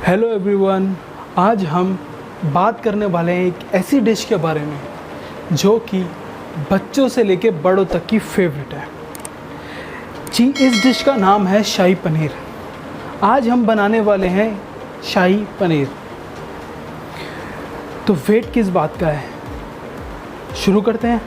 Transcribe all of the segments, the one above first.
Hello everyone, आज हम बात करने वाले हैं एक ऐसी डिश के बारे में जो कि बच्चों से लेके बड़ों तक की फेवरेट है जी। इस डिश का नाम है शाही पनीर। आज हम बनाने वाले हैं शाही पनीर। तो वेट किस बात का है, शुरू करते हैं।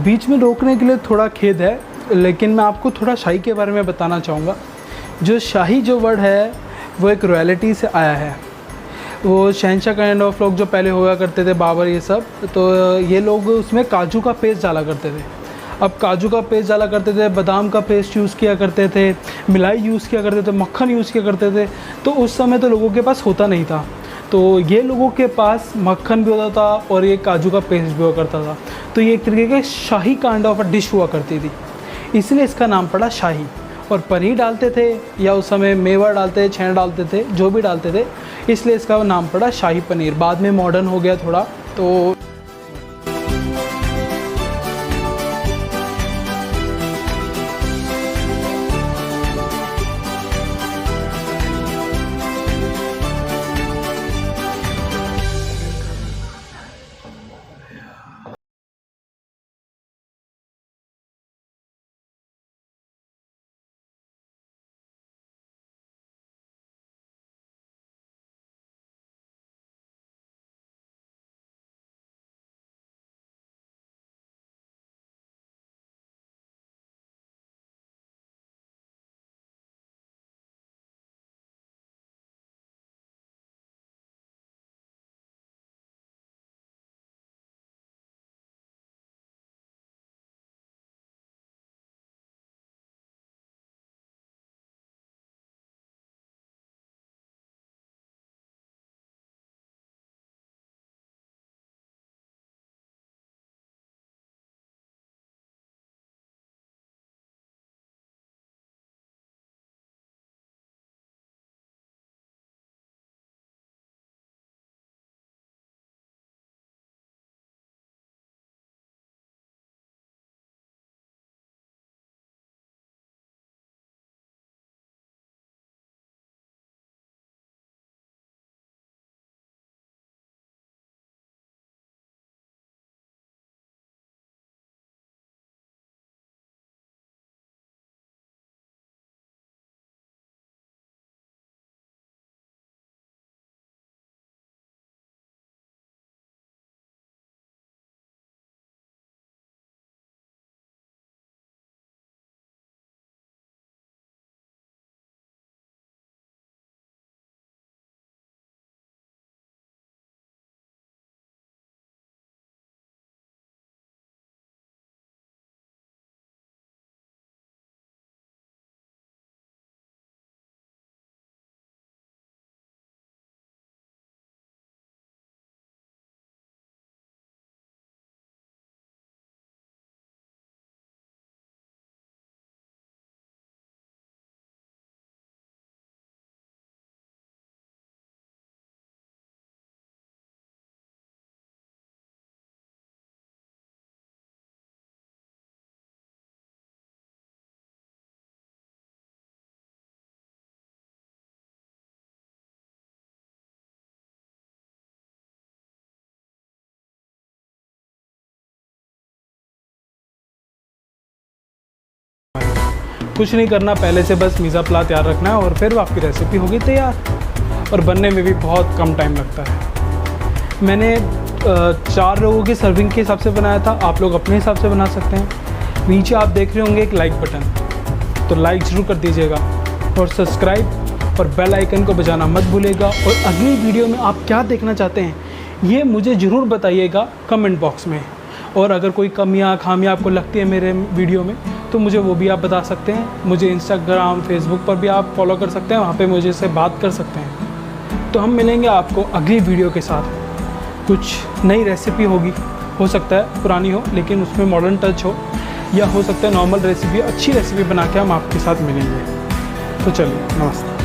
बीच में रोकने के लिए थोड़ा खेद है, लेकिन मैं आपको थोड़ा शाही के बारे में बताना चाहूँगा। जो शाही जो वर्ड है वो एक रॉयल्टी से आया है। वो शहंशाह काइंड ऑफ लोग जो पहले हुआ करते थे, बाबर ये सब, तो ये लोग उसमें काजू का पेस्ट डाला करते थे। अब काजू का पेस्ट डाला करते थे, बादाम का पेस्ट यूज़ किया करते थे, मिलाई यूज़ किया करते थे, मक्खन यूज़ किया करते थे। तो उस समय तो लोगों के पास होता नहीं था, तो ये लोगों के पास मक्खन भी होता था और ये काजू का पेस्ट भी हुआ करता था। तो ये एक तरीके के शाही काइंड ऑफ डिश हुआ करती थी, इसलिए इसका नाम पड़ा शाही। और पनीर डालते थे या उस समय मेवा डालते थे, छेना डालते थे, जो भी डालते थे, इसलिए इसका नाम पड़ा शाही पनीर। बाद में मॉडर्न हो गया थोड़ा, तो कुछ नहीं करना, पहले से बस मीज़ा प्ला तैयार रखना है और फिर आपकी रेसिपी होगी तैयार। और बनने में भी बहुत कम टाइम लगता है। मैंने 4 लोगों की सर्विंग के हिसाब से बनाया था, आप लोग अपने हिसाब से बना सकते हैं। नीचे आप देख रहे होंगे एक लाइक बटन, तो लाइक ज़रूर कर दीजिएगा और सब्सक्राइब और बेल आइकन को बजाना मत भूलिएगा। और अगली वीडियो में आप क्या देखना चाहते हैं ये मुझे ज़रूर बताइएगा कमेंट बॉक्स में। और अगर कोई कमियां खामियां आपको लगती है मेरे वीडियो में तो मुझे वो भी आप बता सकते हैं। मुझे इंस्टाग्राम फेसबुक पर भी आप फॉलो कर सकते हैं, वहाँ पे मुझे से बात कर सकते हैं। तो हम मिलेंगे आपको अगली वीडियो के साथ। कुछ नई रेसिपी होगी, हो सकता है पुरानी हो लेकिन उसमें मॉडर्न टच हो, या हो सकता है नॉर्मल रेसिपी, अच्छी रेसिपी बना के हम आपके साथ मिलेंगे। तो चलिए, नमस्ते।